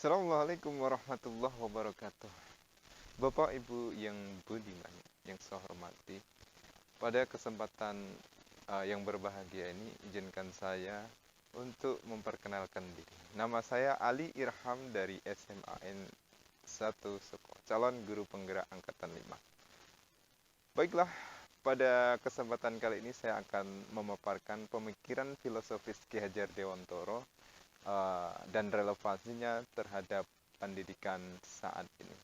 Assalamualaikum warahmatullahi wabarakatuh. Bapak Ibu yang budiman, yang saya hormati, pada kesempatan yang berbahagia ini, izinkan saya untuk memperkenalkan diri. Nama saya Ali Irham dari SMAN 1 Sekolah, calon guru penggerak Angkatan 5. Baiklah, pada kesempatan kali ini saya akan memaparkan pemikiran filosofis Ki Hajar Dewantara dan relevansinya terhadap pendidikan saat ini.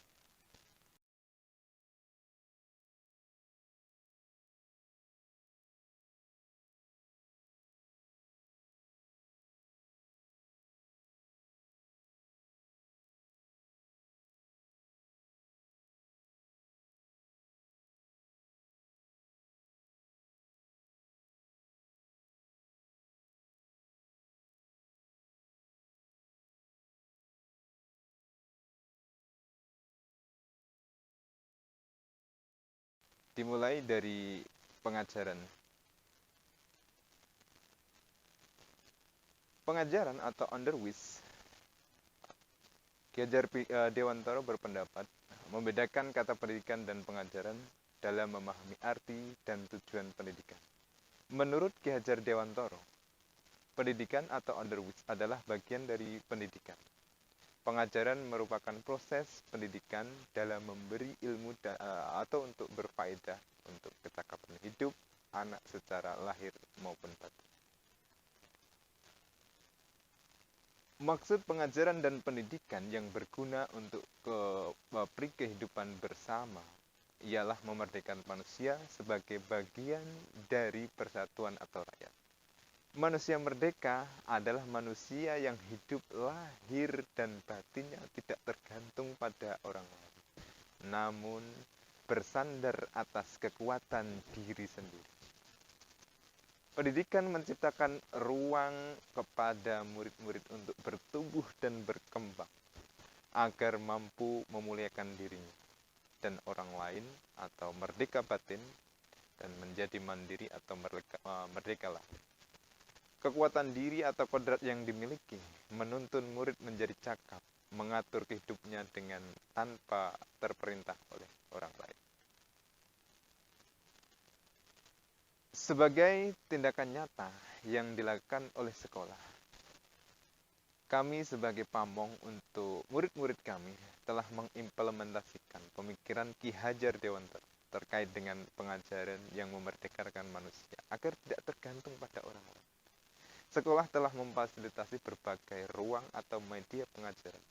Dimulai dari pengajaran. Pengajaran atau underwis, Ki Hajar Dewantara berpendapat membedakan kata pendidikan dan pengajaran dalam memahami arti dan tujuan pendidikan. Menurut Ki Hajar Dewantara, pendidikan atau underwis adalah bagian dari pendidikan. Pengajaran merupakan proses pendidikan dalam memberi ilmu atau untuk berfaedah untuk kecakapan hidup anak secara lahir maupun batin. Maksud pengajaran dan pendidikan yang berguna untuk kehidupan bersama ialah memerdekakan manusia sebagai bagian dari persatuan atau rakyat. Manusia merdeka adalah manusia yang hidup lahir dan batinnya tidak tergantung pada orang lain, namun bersandar atas kekuatan diri sendiri. Pendidikan menciptakan ruang kepada murid-murid untuk bertumbuh dan berkembang agar mampu memuliakan dirinya dan orang lain atau merdeka batin dan menjadi mandiri atau merdeka lahir. Kekuatan diri atau kodrat yang dimiliki menuntun murid menjadi cakap, mengatur hidupnya dengan tanpa terperintah oleh orang lain. Sebagai tindakan nyata yang dilakukan oleh sekolah, kami sebagai pamong untuk murid-murid kami telah mengimplementasikan pemikiran Ki Hajar Dewantara terkait dengan pengajaran yang memerdekakan manusia agar tidak tergantung pada orang lain. Sekolah telah memfasilitasi berbagai ruang atau media pengajaran,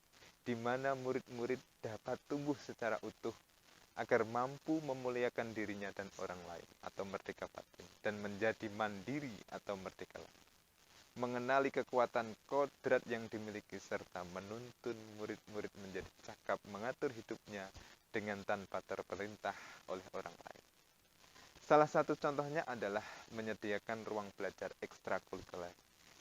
di mana murid-murid dapat tumbuh secara utuh agar mampu memuliakan dirinya dan orang lain atau merdeka batin dan menjadi mandiri atau merdeka lahir. Mengenali kekuatan kodrat yang dimiliki serta menuntun murid-murid menjadi cakap mengatur hidupnya dengan tanpa terperintah oleh orang lain. Salah satu contohnya adalah menyediakan ruang belajar ekstrakurikuler,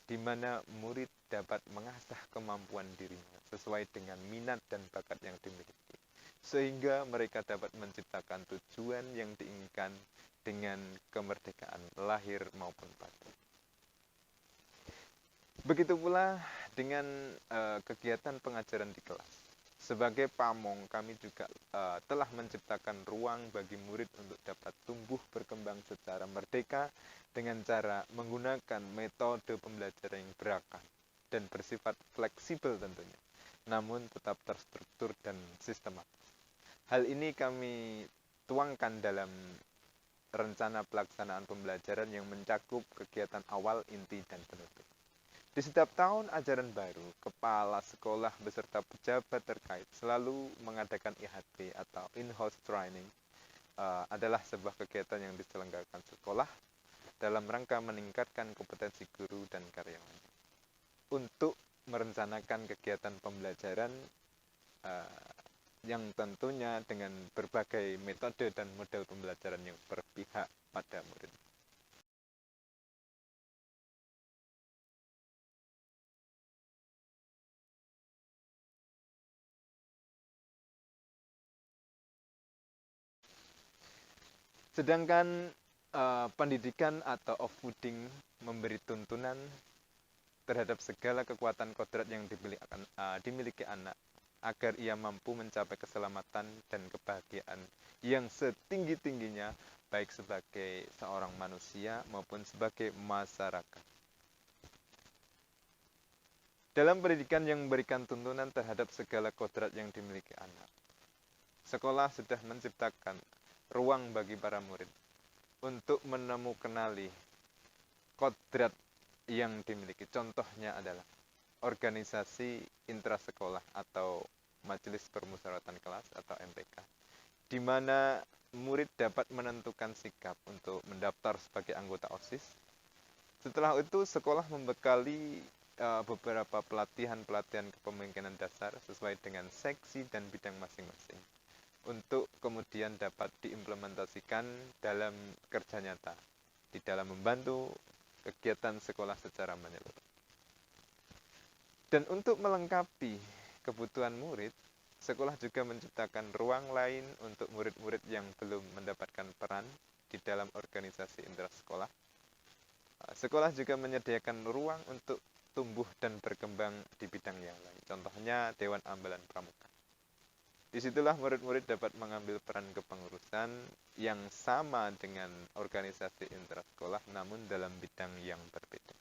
di mana murid dapat mengasah kemampuan dirinya sesuai dengan minat dan bakat yang dimiliki, sehingga mereka dapat menciptakan tujuan yang diinginkan dengan kemerdekaan lahir maupun batin. Begitu pula dengan kegiatan pengajaran di kelas. Sebagai pamong, kami juga telah menciptakan ruang bagi murid untuk dapat tumbuh berkembang secara merdeka dengan cara menggunakan metode pembelajaran yang berakal dan bersifat fleksibel tentunya, namun tetap terstruktur dan sistematis. Hal ini kami tuangkan dalam rencana pelaksanaan pembelajaran yang mencakup kegiatan awal, inti, dan penutup. Di setiap tahun ajaran baru, kepala sekolah beserta pejabat terkait selalu mengadakan IHT atau in-house training. Adalah sebuah kegiatan yang diselenggarakan sekolah dalam rangka meningkatkan kompetensi guru dan karyawan untuk merencanakan kegiatan pembelajaran yang tentunya dengan berbagai metode dan model pembelajaran yang berpihak pada murid. Sedangkan pendidikan atau off-fooding memberi tuntunan terhadap segala kekuatan kodrat yang dimiliki anak, agar ia mampu mencapai keselamatan dan kebahagiaan yang setinggi-tingginya, baik sebagai seorang manusia maupun sebagai masyarakat. Dalam pendidikan yang memberikan tuntunan terhadap segala kodrat yang dimiliki anak, sekolah sudah menciptakan ruang bagi para murid untuk menemukanali kodrat yang dimiliki. Contohnya adalah organisasi intrasekolah atau Majelis Permusyawaratan Kelas atau MPK, di mana murid dapat menentukan sikap untuk mendaftar sebagai anggota OSIS. Setelah itu, sekolah membekali beberapa pelatihan-pelatihan kepemimpinan dasar sesuai dengan seksi dan bidang masing-masing, untuk kemudian dapat diimplementasikan dalam kerja nyata, di dalam membantu kegiatan sekolah secara menyeluruh. Dan untuk melengkapi kebutuhan murid, sekolah juga menciptakan ruang lain untuk murid-murid yang belum mendapatkan peran di dalam organisasi intrasekolah. Sekolah juga menyediakan ruang untuk tumbuh dan berkembang di bidang yang lain. Contohnya Dewan Ambalan Pramuka. Disitulah murid-murid dapat mengambil peran kepengurusan yang sama dengan organisasi intrasekolah, namun dalam bidang yang berbeda.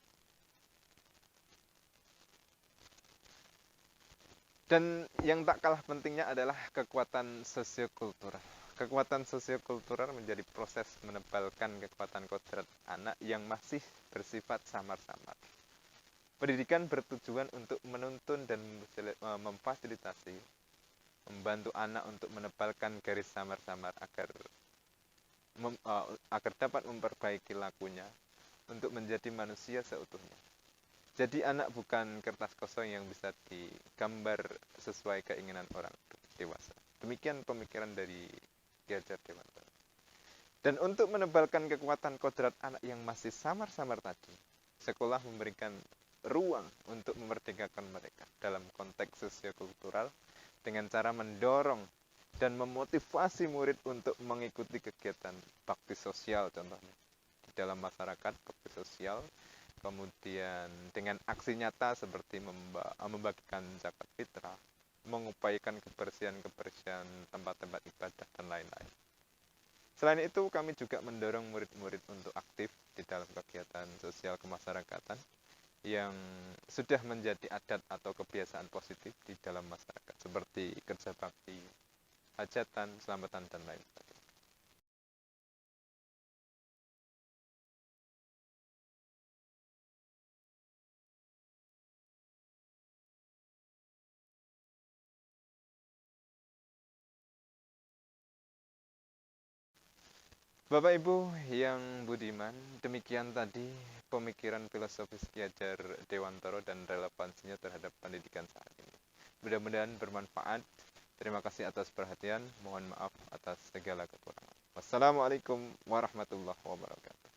Dan yang tak kalah pentingnya adalah kekuatan sosiokultural. Kekuatan sosiokultural menjadi proses menebalkan kekuatan kodrat anak yang masih bersifat samar-samar. Pendidikan bertujuan untuk menuntun dan memfasilitasi, membantu anak untuk menebalkan garis samar-samar agar dapat memperbaiki lakunya untuk menjadi manusia seutuhnya. Jadi anak bukan kertas kosong yang bisa digambar sesuai keinginan orang dewasa. Demikian pemikiran dari Ki Hajar Dewantara. Dan untuk menebalkan kekuatan kodrat anak yang masih samar-samar tadi, sekolah memberikan ruang untuk memerdekakan mereka dalam konteks sosiokultural dengan cara mendorong dan memotivasi murid untuk mengikuti kegiatan bakti sosial, contohnya di dalam masyarakat, bakti sosial, kemudian dengan aksi nyata seperti membagikan zakat fitrah, mengupayakan kebersihan tempat-tempat ibadah, dan lain-lain. Selain itu, kami juga mendorong murid-murid untuk aktif di dalam kegiatan sosial kemasyarakatan yang sudah menjadi adat atau kebiasaan positif di dalam masyarakat, seperti kerja bakti, hajatan, selamatan, dan lain sebagainya. Bapak Ibu yang budiman, demikian tadi pemikiran filosofis Ki Hajar Dewantara dan relevansinya terhadap pendidikan saat ini. Mudah-mudahan bermanfaat. Terima kasih atas perhatian. Mohon maaf atas segala kekurangan. Wassalamualaikum warahmatullahi wabarakatuh.